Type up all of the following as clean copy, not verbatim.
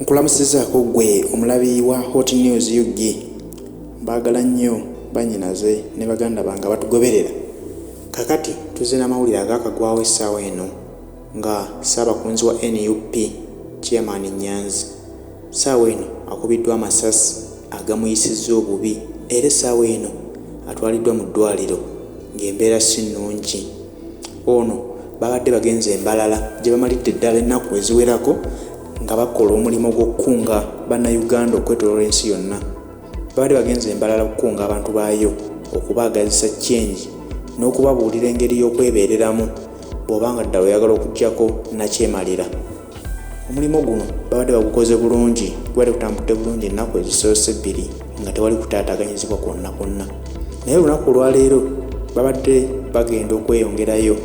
Nkulamusizaako gwe omulabi wa Hot News UG. Baagala nnyo bannyinaze ne baganda bange batugoberera. Kakati tuzze n'amawulire agaakagwawo essaawa eno nga Ssaabakunzi wa NUP Chairman Nyanzi ssaawa eno akubiddwa amasasi agamuyisizza obubi era essaawa eno atwaliddwa mu ddwaliro ng'embeera si nnungi. Ono babadde bagenze embalala gye bamalidde ddala ennaku eziwerako nga bakola omulimu gw'okukunga bannayuganda okwetooloola ensi yonna. Babadde bagenze embalala okukunga abantu baayo okubaagazisa change n'okubabuulira engeri y'okwebeereramu bw'obanga ddala oyagala okuggyako nakyemalira. Omulimu guno babadde bagukoze bulungi, gwali gutambudde bulungi ennaku ezisoose ebbiri nga tewali kutaataganyizibwa kwonna kwonna. Naye olunaku olwaleero babadde bagenda okweyongerayo.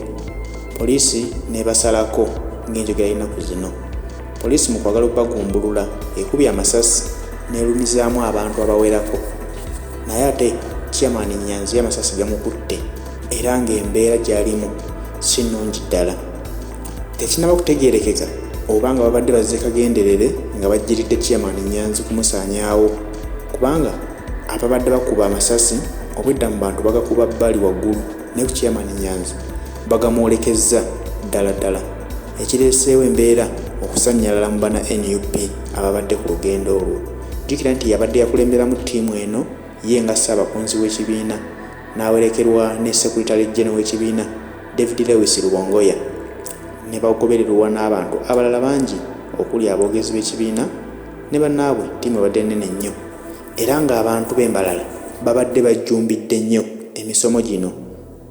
Poliisi n'ebasalako ng'enjogera y'ennaku zino. Poliisi mu kwagala okubagumbulula ekubye amasasi n'erumizaamu abantu abawerako. Naye ate Chairman Nyanzi amasasi gamukutte era ng'embeera gy'alimu si nnungi ddala. Tekinnaba kutegeerekeka obanga babadde bazze kagenderere nga bajjiridde Chairman Nyanzi kumusaanyaawo, kubanga ababadde bakuba amasasi obwedda mu bantu bagakuba bbali waggulu ne ku Chairman Nyanzi bagamwolekezza ddala ddala, ekireeseewo embeera okusannyalala mu bana NUP ababadde ku lugendo olwo. Jjukira nti yabadde yakulemberamu ttiimu eno ye nga Ssaabakunzi w'ekibiina n'awerekerwa ne Secretary General w'ekibiina David Lewis Rubongoya, ne bagobererwa n'abantu abalala bangi okuli aboogezi b'ekibiina ne bannaabwe. Ttiimu ebadde nnene nnyo era ng'abantu b'embalala babadde bajjumbidde nnyo emisomo gino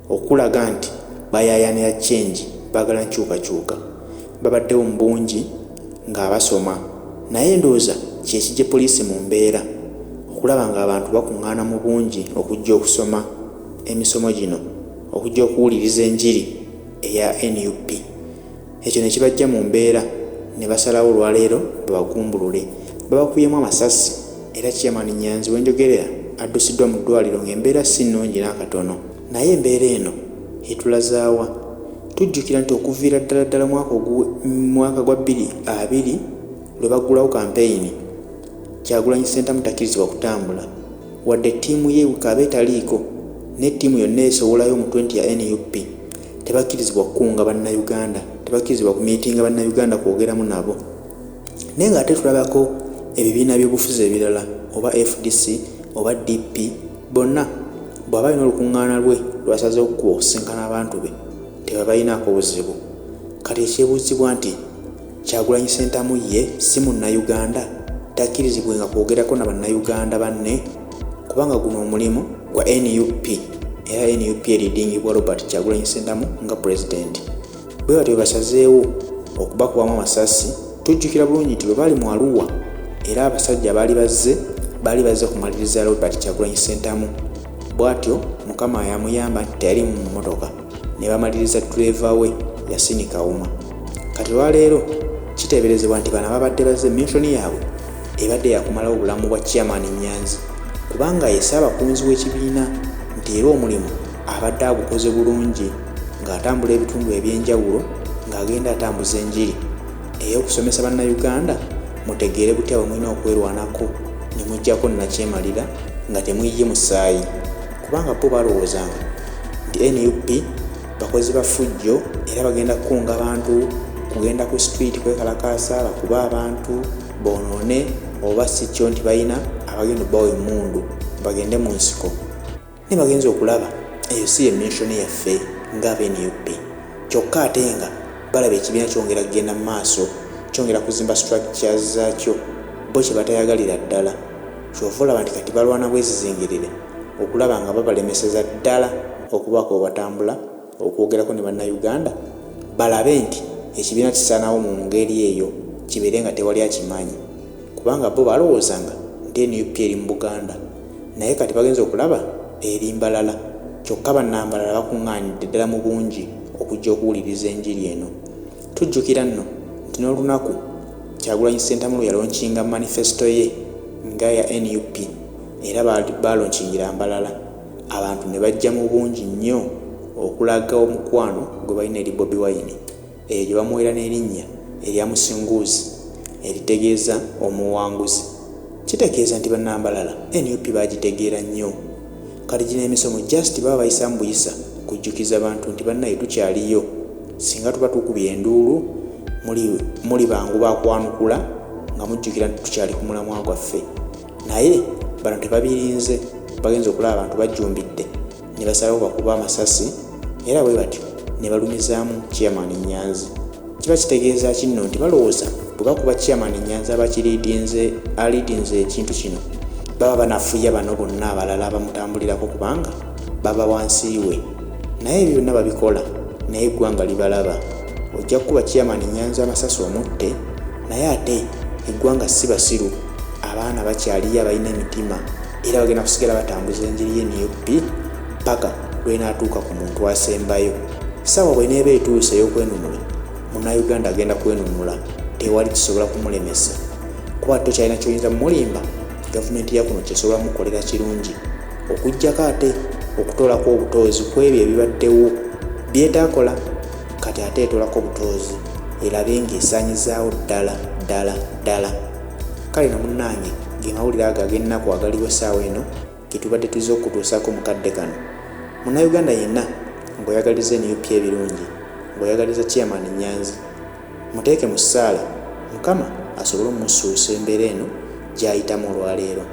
okulaga nti bayaayaanira change, baagala nkyukakyuka. Babaddewo mu bungi ng'abasoma, naye ndowooza kyekijje poliisi mu mbeera okulaba ng'abantu bakuŋŋaana mu bungi okujja okusoma emisomo gino, okujja okuwuliriza enjiri eya NUP. Ekyo ne kibajja mu mbeera ne basalawo olwaleero babagumbulule. Babakubyemu amasasi era Chairman Nyanzi wenjogerera addusiddwa mu ddwaliro ng'embeera si nnungi n'akatono. Naye embeera eno etulazaawa? Tujjukira nti okuviira ddala ddala mwaka gwa 2020 lwe baggulawo kampeyini, Kyagulanyi Ssentamu takkirizibwa kutambula wadde ttiimu ye kaaba etaliiko, ne ttiimu yonna esowolayo mu 20 ya NUP tebakkirizibwa kukunga bannayuganda, tebakkirizibwa kumiitinga bannayuganda kwogeramu nabo. Naye ng'ate tulabako ebibiina by'obufuzi ebirala oba FDC oba DP, bonna bw'aba alina olukuŋŋaana lwe lwasazeewo okukuba okusinkana abantu be tebabayinaako buzibu. Kati ekyebuuzibwa nti Kyagulanyi Ssentamu ye si munnayuganda, takkirizibwenga kwogerako na bannayuganda banne, kubanga guno omulimu gwa NUP era NUP eridingibwa Robert Kyagulanyi Ssentamu nga pulezidenti. Bwe batyo basazeewo okubakubamu amasasi. Tujjukira bulungi nti bwe bali mu Arua era abasajja baali bazze kumaliriza Robert Kyagulanyi Ssentamu. Bw'atyo Mukama yamuyamba nti teyali mu mmotoka ne bamaliriza driver we Yasini Kawuma. Kati olwaleero kiteeberezebwa nti bano ababadde bazze missoni yaabwe ebadde yakumalawo obulamu bwa Chairman Nyanzi, kubanga ye Ssaabakunzi w'ekibiina nti era omulimu abadde agukoze bulungi ng'atambula ebitundu eby'enjawulo ng'agenda atambuza enjiri ey'okusomesa bannayuganda mutegeere butya bwe mulina okwerwanako ne muggyako nakyemalira nga temuyye musaayi, kubanga bo balowoozanga nti NUP bakozi ba ffujjo era bagenda kukunga abantu, kugenda ku street kwekalakaasa bakuba abantu bonoone, oba si kyo nti balina abagenda obbawa emmundu bagende mu nsiko. Ne bagenza okulaba eyo si ye missoni yaffe ng'aba NUP, kyokka ate nga balaba ekibiina kyongera kugenda mu maaso, kyongera kuzimba structures zaakyo, bo kye batayagalira ddala. Kyova olaba nti kati balwana bwezizingirire okulaba nga babalemeseza ddala okubaako batambula okwogerako ne bannayuganda, balabe nti ekibiina kisaanawo mu ngeri eyo kibeere nga tewali akimanyi, kubanga bo balowoozanga nti NUP eri mu Buganda, naye kati bagenza okulaba eri mbalala, kyokka bannambalala bakuŋŋaanidde ddala mu bungi okujja okuwuliriza enjiri eno. Tujjukira nno nti n'olunaku Kyagulanyi Ssentamu lwe yalonkinga manifesto ye nga ya NUP era balonkingira mbalala, abantu ne bajja mu bungi nnyo okulaga omukwano gwe balina eri Bobi Wine, eyo gye bamuweera n'erinnya erya Musinguuzi. eritegeeza omuwanguzi. Kitegeeza nti bannambalala NUP bagitegeera nnyo. Kati gino emisomo just baba bayisamu buyisa kujjukiza abantu nti bannaye tukyaliyo. Singa tuba tukubye enduulu muli bangu bakwanukula nga mujjukira nti tukyali ku mulamwa gwaffe. Naye bano tebabirinze, bagenza okulaba abantu bajjumbidde ne basalawo bakuba amasasi era bwe batyo ne balumizaamu chairman Nyanzi. Kiba kitegeeza kinno nti balowooza bwe bakuba chairman Nyanzi aliidinze ekintu kino baba banafuya bano bonna abalala abamutambulirako kubanga baba wansi we. Naye ebyo byonna babikola naye eggwanga libalaba. Ojja kukuba chairman Nyanzi amasasi omutte naye ate eggwanga si basiru. Abaana bakyaliyo abalina emitima era bagenda kusigala batambuza enjiri y'NUP paka lwenaatuuka ku muntu asembayo. Sawa bw'eneeba etuuse ey'okwenunula, Munnayuganda agenda kwenunula, tewali kisobola kumulemesa. Kuba tokyalina ky'oyinza mumulimba, gavumenti ya kuno kyesobola mukolera kirungi. Okuggyako ate okutoolako obutoozi ku ebyo ebibaddewo byetaakola, kati ate etoolako obutoozi erabe ng'esaanyizaawo ddala. Kale na munnange ge mawulire ago ag'ennaku agaliwo essaawa eno ge tubadde tuzze okutuusaako mukadde kano. Munnayuganda yenna ng'oyagaliza NUP ebirungi, ng'oyagaliza chairman Nyanzi, muteeke mu ssaala Mukama asobole omusuusa embeera eno gy'ayitamu olwaleero.